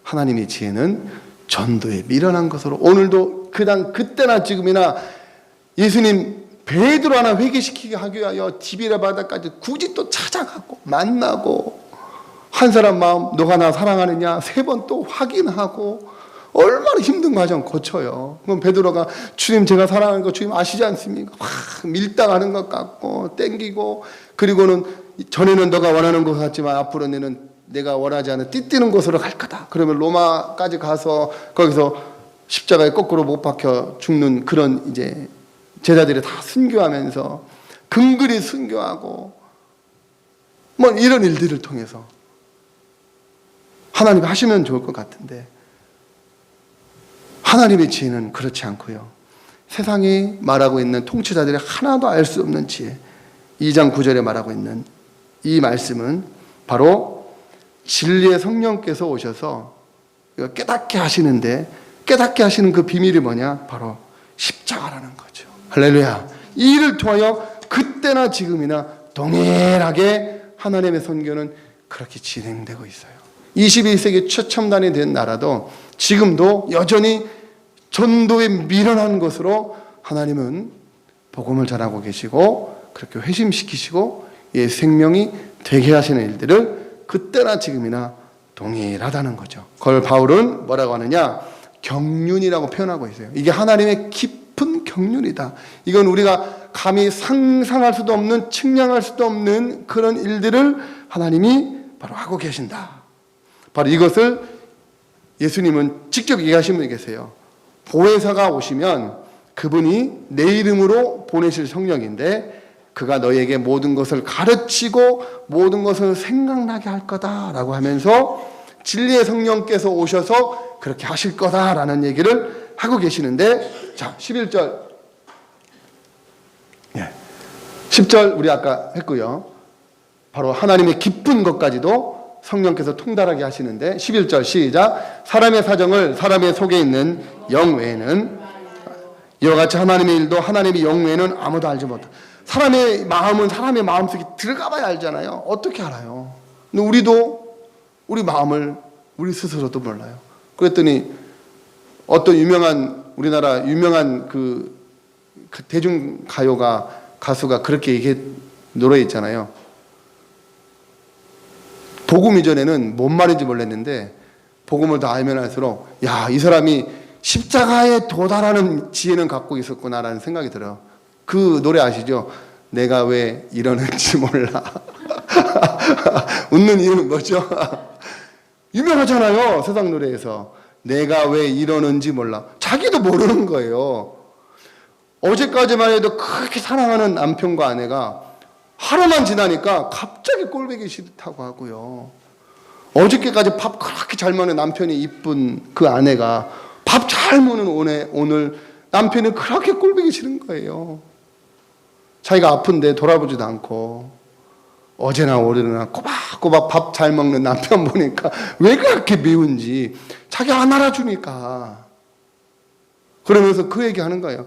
하나님의 지혜는 전도에 미련한 것으로 오늘도 그냥 그때나 지금이나 예수님 베드로 하나 회개시키게 하기 위하여 디비라 바다까지 굳이 또 찾아가고 만나고 한 사람 마음 너가 나 사랑하느냐 3번 또 확인하고 얼마나 힘든 과정 거쳐요. 그럼 베드로가 주님 제가 사랑하는 거 주님 아시지 않습니까? 확 밀당하는 것 같고 땡기고 그리고는 전에는 너가 원하는 곳 같지만 앞으로는 내가 원하지 않은 띠뛰는 곳으로 갈 거다. 그러면 로마까지 가서 거기서 십자가에 거꾸로 못 박혀 죽는 그런 이제 제자들이 다 순교하면서 근근히 순교하고 뭐 이런 일들을 통해서 하나님이 하시면 좋을 것 같은데 하나님의 지혜는 그렇지 않고요. 세상이 말하고 있는 통치자들이 하나도 알 수 없는 지혜 2장 9절에 말하고 있는 이 말씀은 바로 진리의 성령께서 오셔서 깨닫게 하시는데 깨닫게 하시는 그 비밀이 뭐냐? 바로 십자가라는 거죠. 할렐루야. 이 일을 통하여 그때나 지금이나 동일하게 하나님의 선교는 그렇게 진행되고 있어요. 21세기 최첨단이 된 나라도 지금도 여전히 전도에 미련한 것으로 하나님은 복음을 전하고 계시고 그렇게 회심시키시고 생명이 되게 하시는 일들을 그때나 지금이나 동일하다는 거죠. 그걸 바울은 뭐라고 하느냐? 경륜이라고 표현하고 있어요. 이게 하나님의 깊은 경륜이다. 이건 우리가 감히 상상할 수도 없는 측량할 수도 없는 그런 일들을 하나님이 바로 하고 계신다. 바로 이것을 예수님은 직접 얘기하신 분이 계세요. 보혜사가 오시면 그분이 내 이름으로 보내실 성령인데 그가 너에게 모든 것을 가르치고 모든 것을 생각나게 할 거다라고 하면서 진리의 성령께서 오셔서 그렇게 하실 거다라는 얘기를 하고 계시는데 자 11절 10절 우리 아까 했고요. 바로 하나님의 깊은 것까지도 성령께서 통달하게 하시는데 11절 시작. 사람의 사정을 사람의 속에 있는 영 외에는 이와 같이 하나님의 일도 하나님의 영 외에는 아무도 알지 못한다. 사람의 마음은 사람의 마음속에 들어가봐야 알잖아요. 어떻게 알아요? 근데 우리도 우리 마음을 우리 스스로도 몰라요. 그랬더니 어떤 우리나라 유명한 그 대중가요가 가수가 그렇게 노래 있잖아요. 복음 이전에는 뭔 말인지 몰랐는데 복음을 다 알면 알수록 야, 이 사람이 십자가에 도달하는 지혜는 갖고 있었구나라는 생각이 들어요. 그 노래 아시죠? 내가 왜 이러는지 몰라. 웃는 이유는 뭐죠? 유명하잖아요. 세상 노래에서. 내가 왜 이러는지 몰라. 자기도 모르는 거예요. 어제까지만 해도 그렇게 사랑하는 남편과 아내가 하루만 지나니까 갑자기 꼴보기 싫다고 하고요. 어저께까지 밥 그렇게 잘 먹는 남편이 이쁜 그 아내가 밥 잘 먹는 오늘 남편이 그렇게 꼴보기 싫은 거예요. 자기가 아픈데 돌아보지도 않고 어제나 오늘이나 꼬박꼬박 밥 잘 먹는 남편 보니까 왜 그렇게 미운지 자기 안 알아주니까 그러면서 그 얘기하는 거예요.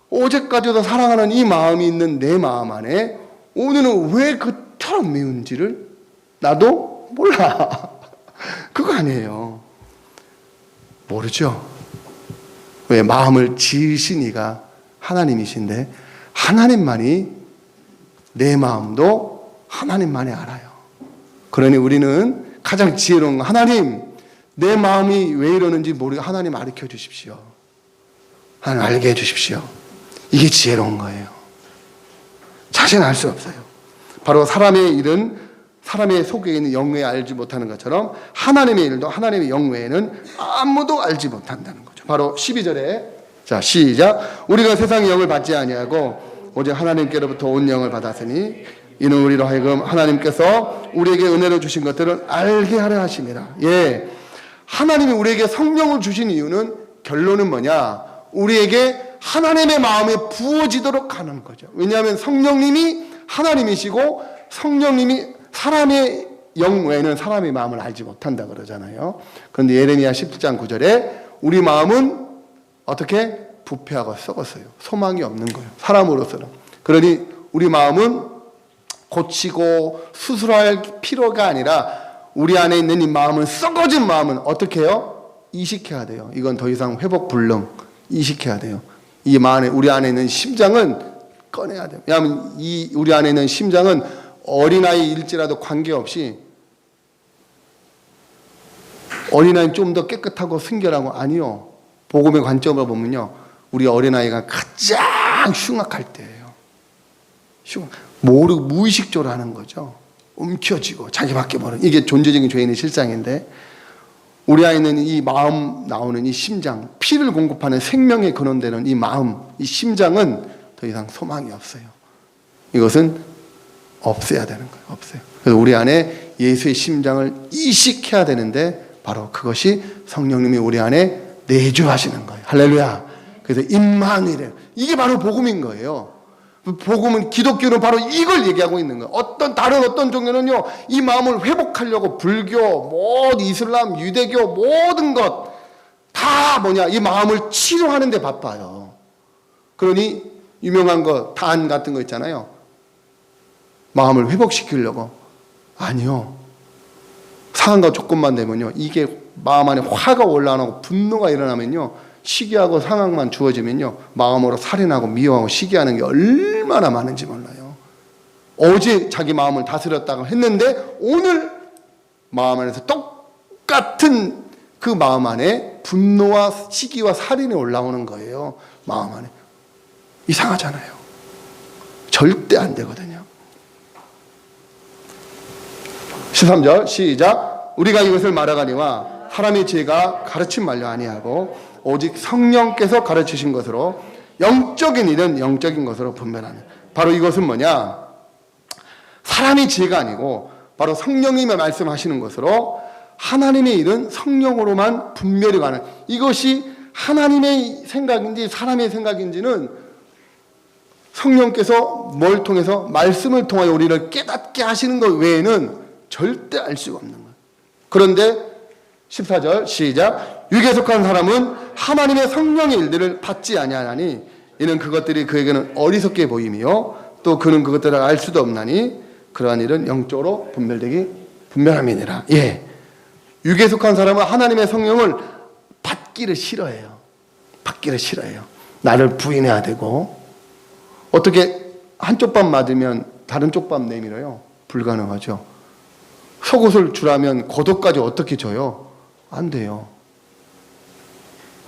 어제까지도 사랑하는 이 마음이 있는 내 마음 안에 오늘은 왜 그처럼 미운지를 나도 몰라. 그거 아니에요. 모르죠. 왜 마음을 지으신 이가 하나님이신데 하나님만이 내 마음도 하나님만이 알아요. 그러니 우리는 가장 지혜로운 거 하나님 내 마음이 왜 이러는지 모르게 하나님 가르쳐 주십시오. 하나님 알게 해 주십시오. 이게 지혜로운 거예요. 자신은 알 수 없어요. 바로 사람의 일은 사람의 속에 있는 영 외에 알지 못하는 것처럼 하나님의 일도 하나님의 영 외에는 아무도 알지 못한다는 거죠. 바로 12절에 자 시작. 우리가 세상의 영을 받지 아니하고 오직 하나님께로부터 온 영을 받았으니 이는 우리로 하여금 하나님께서 우리에게 은혜로 주신 것들을 알게 하려 하심이라. 예, 하나님이 우리에게 성령을 주신 이유는, 결론은 뭐냐? 우리에게 하나님의 마음이 부어지도록 하는 거죠. 왜냐하면 성령님이 하나님이시고, 성령님이 사람의 영 외에는 사람의 마음을 알지 못한다 그러잖아요. 그런데 예레미야 17장 9절에 우리 마음은 어떻게? 부패하고 썩었어요. 소망이 없는 거예요, 사람으로서는. 그러니 우리 마음은 고치고 수술할 필요가 아니라, 우리 안에 있는 이 마음은, 썩어진 마음은 어떻게 해요? 이식해야 돼요. 이건 더 이상 회복 불능, 이식해야 돼요. 이 마음에, 우리 안에 있는 심장은 꺼내야 돼요. 왜냐하면 이 우리 안에 있는 심장은 어린아이일지라도 관계없이, 어린아이는 좀 더 깨끗하고 순결하고, 아니요, 복음의 관점으로 보면요, 우리 어린아이가 가장 흉악할 때예요. 모르고 무의식적으로 하는 거죠. 움켜쥐고 자기밖에 모르는, 이게 존재적인 죄인의 실상인데, 우리 안에는 이 마음 나오는 이 심장, 피를 공급하는 생명의 근원되는 이 마음, 이 심장은 더 이상 소망이 없어요. 이것은 없애야 되는 거예요. 없어요. 그래서 우리 안에 예수의 심장을 이식해야 되는데, 바로 그것이 성령님이 우리 안에 내주하시는 거예요. 할렐루야. 그래서 임마누엘, 이게 바로 복음인 거예요. 복음은, 기독교는 바로 이걸 얘기하고 있는 거예요. 다른 어떤 종교는요, 이 마음을 회복하려고 불교, 이슬람, 유대교, 모든 것 다 뭐냐, 이 마음을 치료하는 데 바빠요. 그러니 유명한 거, 단 같은 거 있잖아요. 마음을 회복시키려고. 아니요, 상한가 조금만 되면요, 이게 마음 안에 화가 올라오고 분노가 일어나면요, 시기하고 상황만 주어지면요, 마음으로 살인하고 미워하고 시기하는 게 얼마나 많은지 몰라요. 어제 자기 마음을 다스렸다고 했는데, 오늘 마음 안에서 똑같은 그 마음 안에 분노와 시기와 살인이 올라오는 거예요. 마음 안에. 이상하잖아요. 절대 안 되거든요. 13절 시작. 우리가 이것을 말하가니와 사람의 지혜가 가르침 말려 아니하고 오직 성령께서 가르치신 것으로, 영적인 일은 영적인 것으로 분별하는. 바로 이것은 뭐냐? 사람의 지혜가 아니고 바로 성령님의 말씀하시는 것으로, 하나님의 일은 성령으로만 분별이 가는, 이것이 하나님의 생각인지 사람의 생각인지는 성령께서 뭘 통해서, 말씀을 통하여 우리를 깨닫게 하시는 것 외에는 절대 알 수가 없는 거예요. 그런데 14절 시작. 육에 속한 사람은 하나님의 성령의 일들을 받지 아니하나니 이는 그것들이 그에게는 어리석게 보임이요 또 그는 그것들을 알 수도 없나니 그러한 일은 영적으로 분별함이니라. 예, 육에 속한 사람은 하나님의 성령을 받기를 싫어해요. 받기를 싫어해요. 나를 부인해야 되고, 어떻게 한쪽 밥 맞으면 다른 쪽 밥 내밀어요? 불가능하죠. 속옷을 주라면 겉옷까지 어떻게 줘요? 안 돼요.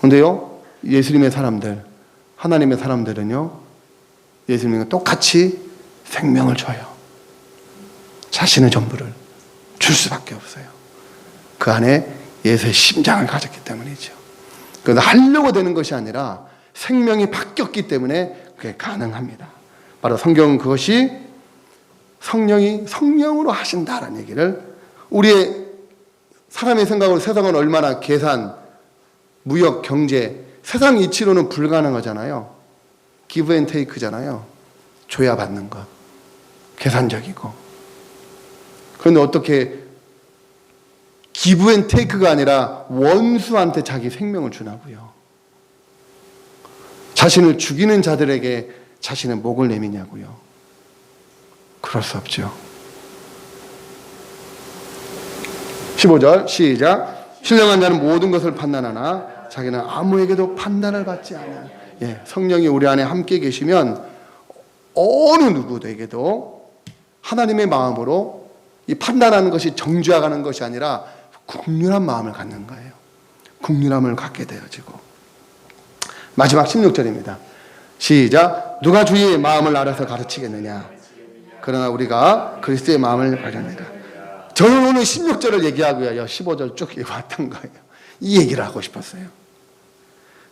근데요, 예수님의 사람들, 하나님의 사람들은요, 예수님과 똑같이 생명을 줘요. 자신의 전부를 줄 수밖에 없어요. 그 안에 예수의 심장을 가졌기 때문이죠. 그래서 하려고 되는 것이 아니라 생명이 바뀌었기 때문에 그게 가능합니다. 바로 성경은 그것이 성령이 성령으로 하신다라는 얘기를, 우리의 사람의 생각으로 세상은 얼마나 계산, 무역, 경제, 세상 이치로는 불가능하잖아요. 기브 앤 테이크잖아요. 줘야 받는 것. 계산적이고. 그런데 어떻게 기브 앤 테이크가 아니라 원수한테 자기 생명을 주나고요. 자신을 죽이는 자들에게 자신의 목을 내미냐고요. 그럴 수 없죠. 15절 시작. 신령한 자는 모든 것을 판단하나 자기는 아무에게도 판단을 받지 않아요. 예, 성령이 우리 안에 함께 계시면 어느 누구에게도 하나님의 마음으로 이 판단하는 것이 정죄하는 것이 아니라 국률한 마음을 갖는 거예요. 국률함을 갖게 되어지고. 마지막 16절입니다. 시작. 누가 주의 마음을 알아서 가르치겠느냐? 그러나 우리가 그리스도의 마음을 발견해라. 저는 오늘 16절을 얘기하고요, 15절 쭉 왔던 거예요. 이 얘기를 하고 싶었어요.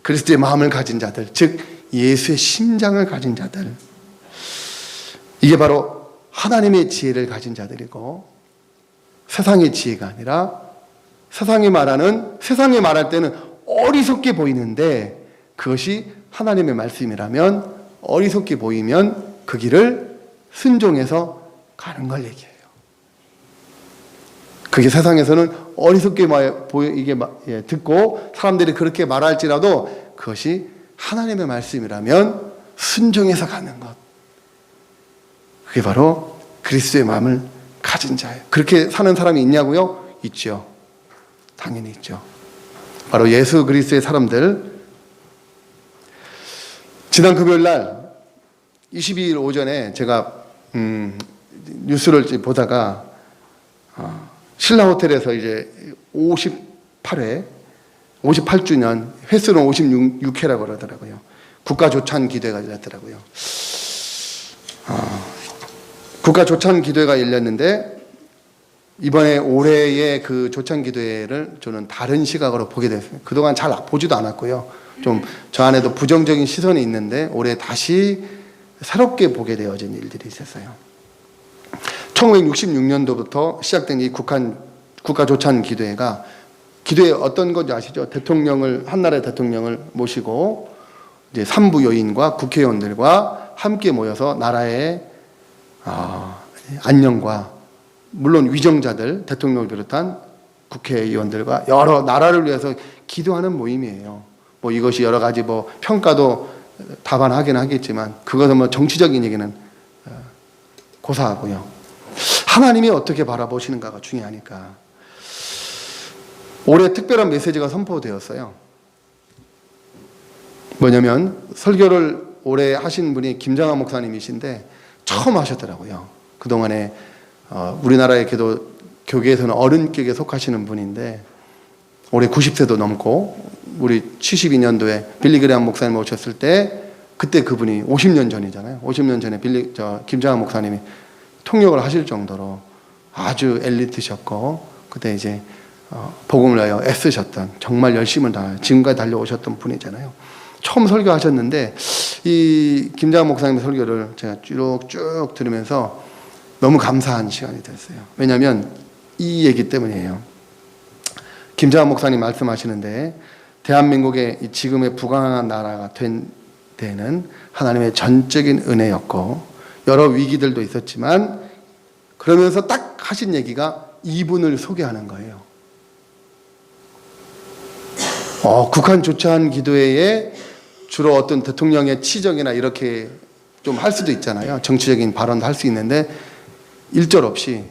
그리스도의 마음을 가진 자들, 즉 예수의 심장을 가진 자들, 이게 바로 하나님의 지혜를 가진 자들이고 세상의 지혜가 아니라 세상이 말할 때는 어리석게 보이는데 그것이 하나님의 말씀이라면 어리석게 보이면 그 길을 순종해서 가는 걸 얘기해요. 그게 세상에서는 어리석게 듣고 사람들이 그렇게 말할지라도 그것이 하나님의 말씀이라면 순종해서 가는 것. 그게 바로 그리스도의 마음을 가진 자예요. 그렇게 사는 사람이 있냐고요? 있죠. 당연히 있죠. 바로 예수 그리스도의 사람들. 지난 금요일 날 22일 오전에 제가 뉴스를 보다가 신라 호텔에서 이제 58주년 횟수는 56회라고 그러더라고요. 국가조찬 기도회가 열렸더라고요. 국가조찬 기도회가 열렸는데 이번에 올해의 그 조찬 기도회를 저는 다른 시각으로 보게 됐어요. 그동안 잘 보지도 않았고요. 좀 저 안에도 부정적인 시선이 있는데 올해 다시 새롭게 보게 되어진 일들이 있었어요. 1966년도부터 시작된 이 국가조찬 기도회가 기도회 어떤 건지 아시죠? 한나라의 대통령을 모시고 이제 산부 요인과 국회의원들과 함께 모여서 나라의 안녕과 물론 위정자들, 대통령을 비롯한 국회의원들과 여러 나라를 위해서 기도하는 모임이에요. 이것이 여러 가지 평가도 다반하긴 하겠지만 그것은 정치적인 얘기는 고사하고요. 하나님이 어떻게 바라보시는가가 중요하니까 올해 특별한 메시지가 선포되었어요. 뭐냐면 설교를 올해 하신 분이 김장한 목사님이신데 처음 하셨더라고요. 그동안에 우리나라의 교계에서는 어른격에 속하시는 분인데 올해 90세도 넘고 우리 72년도에 빌리그레함 목사님 오셨을 때 그때 그분이 50년 전이잖아요. 50년 전에 김장한 목사님이 통역을 하실 정도로 아주 엘리트셨고 그때 이제 복음을 위하여 애쓰셨던 정말 열심을 다해 지금까지 달려오셨던 분이잖아요. 처음 설교하셨는데 이 김장한 목사님의 설교를 제가 쭉쭉 들으면서 너무 감사한 시간이 됐어요. 왜냐하면 이 얘기 때문이에요. 김장한 목사님 말씀하시는데 대한민국의 지금의 부강한 나라가 된 데는 하나님의 전적인 은혜였고 여러 위기들도 있었지만 그러면서 딱 하신 얘기가 이분을 소개하는 거예요. 국한 조찬 기도회에 주로 어떤 대통령의 치적이나 이렇게 좀 할 수도 있잖아요. 정치적인 발언도 할 수 있는데 일절 없이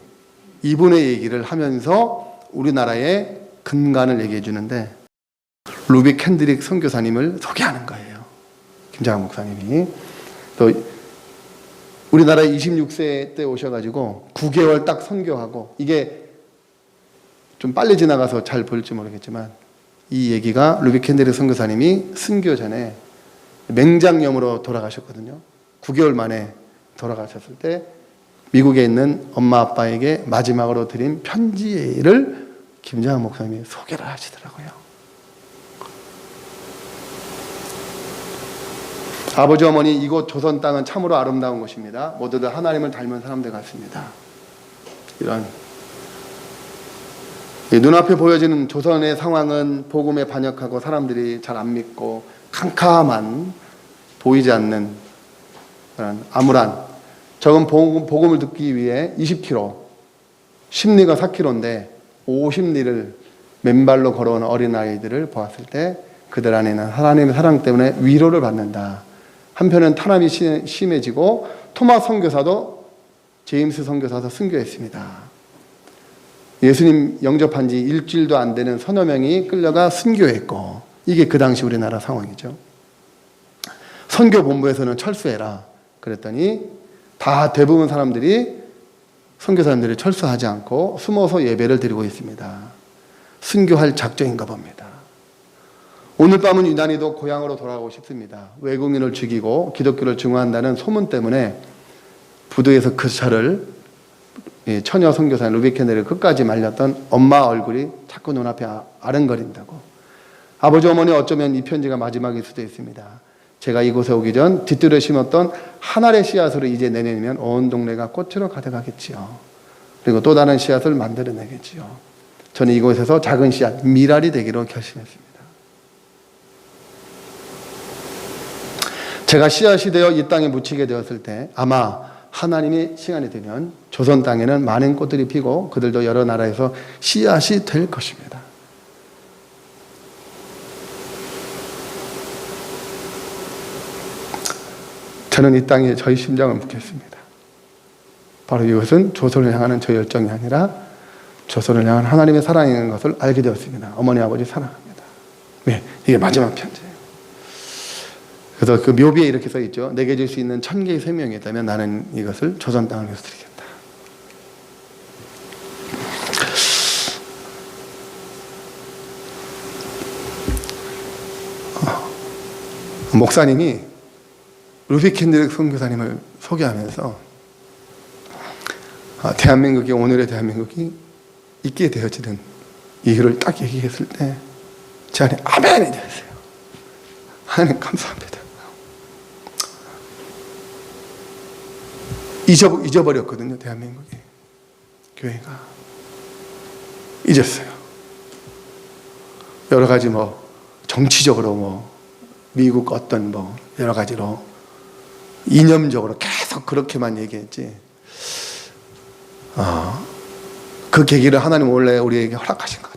이분의 얘기를 하면서 우리나라의 근간을 얘기해 주는데 루비 캔드릭 선교사님을 소개하는 거예요. 김장한 목사님이. 또 우리나라에 26세 때 오셔가지고 9개월 딱 선교하고 이게 좀 빨리 지나가서 잘 볼지 모르겠지만 이 얘기가 루비 캔드릭 선교사님이 순교 전에 맹장염으로 돌아가셨거든요. 9개월 만에 돌아가셨을 때 미국에 있는 엄마 아빠에게 마지막으로 드린 편지를 김장한 목사님이 소개를 하시더라고요. 아버지 어머니 이곳 조선 땅은 참으로 아름다운 곳입니다. 모두들 하나님을 닮은 사람들 같습니다. 이런 눈앞에 보여지는 조선의 상황은 복음에 반역하고 사람들이 잘 안 믿고 캄캄한 보이지 않는 그런 암울한 적은 복음을 듣기 위해 20km 심리가 4km인데 50리를 맨발로 걸어오는 어린아이들을 보았을 때 그들 안에는 하나님의 사랑 때문에 위로를 받는다. 한편은 탄압이 심해지고 토마 선교사도 제임스 선교사도 순교했습니다. 예수님 영접한 지 일주일도 안 되는 서너 명이 끌려가 순교했고 이게 그 당시 우리나라 상황이죠. 선교본부에서는 철수해라 그랬더니 대부분 사람들이 선교사님들이 철수하지 않고 숨어서 예배를 드리고 있습니다. 순교할 작정인가 봅니다. 오늘 밤은 유난히도 고향으로 돌아가고 싶습니다. 외국인을 죽이고 기독교를 증오한다는 소문 때문에 부두에서 그 저를 처녀 선교사인 루비 캔드릭을 끝까지 말렸던 엄마 얼굴이 자꾸 눈앞에 아른거린다고. 아버지 어머니 어쩌면 이 편지가 마지막일 수도 있습니다. 제가 이곳에 오기 전 뒤뜰에 심었던 한 알의 씨앗으로 이제 내년이면 온 동네가 꽃으로 가득하겠지요. 그리고 또 다른 씨앗을 만들어내겠지요. 저는 이곳에서 작은 씨앗, 미랄이 되기로 결심했습니다. 제가 씨앗이 되어 이 땅에 묻히게 되었을 때 아마 하나님의 시간이 되면 조선 땅에는 많은 꽃들이 피고 그들도 여러 나라에서 씨앗이 될 것입니다. 저는 이 땅에 저희 심장을 묻겠습니다. 바로 이것은 조선을 향하는 저 열정이 아니라 조선을 향한 하나님의 사랑인 것을 알게 되었습니다. 어머니 아버지 사랑합니다. 네, 이게 마지막 편지예요. 그래서 그 묘비에 이렇게 써 있죠. 내게 줄 수 있는 1000개의 생명이 있다면 나는 이것을 조선 땅을 위해서 드리겠다. 목사님이 루비 캔드릭 선교사님을 소개하면서 대한민국이, 오늘의 대한민국이 있게 되어지는 이유를 딱 얘기했을 때 제 안에 아멘이 되었어요. 하나님 감사합니다. 잊어버렸거든요. 대한민국이, 교회가 잊었어요. 여러 가지 정치적으로 미국 어떤 여러 가지로 이념적으로 계속 그렇게만 얘기했지. 그 계기를 하나님 원래 우리에게 허락하신 것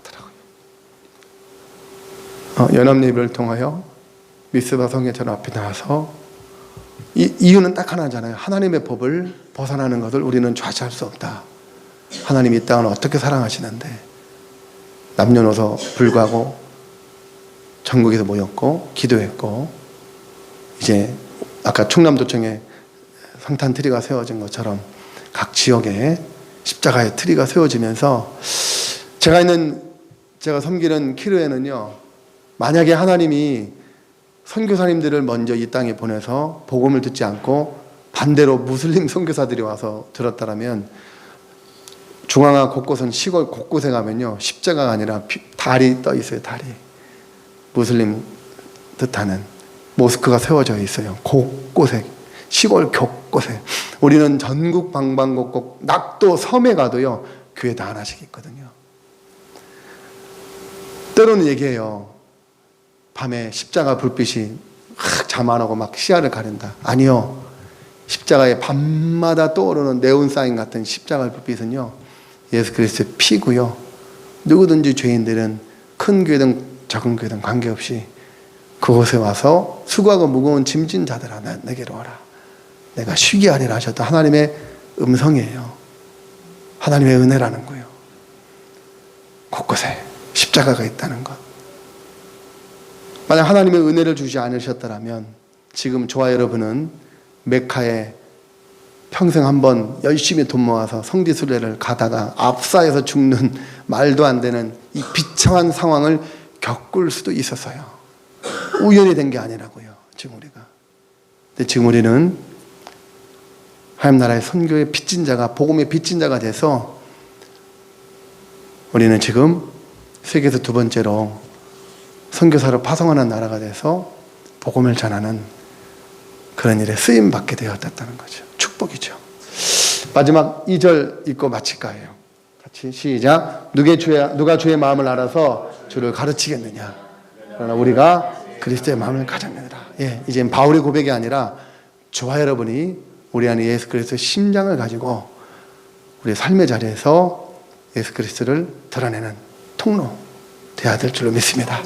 같더라고요. 연합예배를 통하여 미스바 성회전 앞에 나와서 이유는 딱 하나잖아요. 하나님의 법을 벗어나는 것을 우리는 좌시할 수 없다. 하나님이 이 땅을 어떻게 사랑하시는데 남녀노소 불구하고 전국에서 모였고 기도했고, 이제 아까 충남도청에 성탄 트리가 세워진 것처럼 각 지역에 십자가의 트리가 세워지면서 제가 섬기는 키르에는요, 만약에 하나님이 선교사님들을 먼저 이 땅에 보내서 복음을 듣지 않고 반대로 무슬림 선교사들이 와서 들었다라면, 중앙화 곳곳은 시골 곳곳에 가면요, 십자가가 아니라 달이 떠 있어요. 달이 무슬림 뜻하는 모스크가 세워져 있어요. 곳곳에, 시골 곳곳에. 우리는 전국 방방곡곡, 낙도 섬에 가도요, 교회다 하나씩 있거든요. 때로는 얘기해요. 밤에 십자가 불빛이 잠 안 오고 막 시야를 가린다. 아니요. 십자가에 밤마다 떠오르는 네온사인 같은 십자가 불빛은요, 예수 그리스도의 피고요. 누구든지 죄인들은 큰 교회든 작은 교회든 관계없이 그곳에 와서 수고하고 무거운 짐진 자들아 내게로 와라. 내가 쉬게 하리라 하셨던 하나님의 음성이에요. 하나님의 은혜라는 거예요. 곳곳에 십자가가 있다는 것. 만약 하나님의 은혜를 주지 않으셨더라면 지금 저와 여러분은 메카에 평생 한번 열심히 돈 모아서 성지순례를 가다가 압사해서 죽는 말도 안 되는 이 비참한 상황을 겪을 수도 있었어요. 우연히 된 게 아니라고요. 지금 우리가. 근데 지금 우리는 하나님 나라의 선교의 빚진 자가, 복음의 빚진 자가 돼서 우리는 지금 세계에서 두 번째로 선교사를 파송하는 나라가 돼서 복음을 전하는 그런 일에 쓰임 받게 되었다는 거죠. 축복이죠. 마지막 2절 읽고 마칠까 해요. 같이 시작. 누가 주의 마음을 알아서 주를 가르치겠느냐. 그러나 우리가 그리스도의 마음을 가졌느니라. 예, 이제 바울의 고백이 아니라 저와 여러분이 우리 안에 예수 그리스도의 심장을 가지고 우리 삶의 자리에서 예수 그리스도를 드러내는 통로 되어야 될 줄로 믿습니다.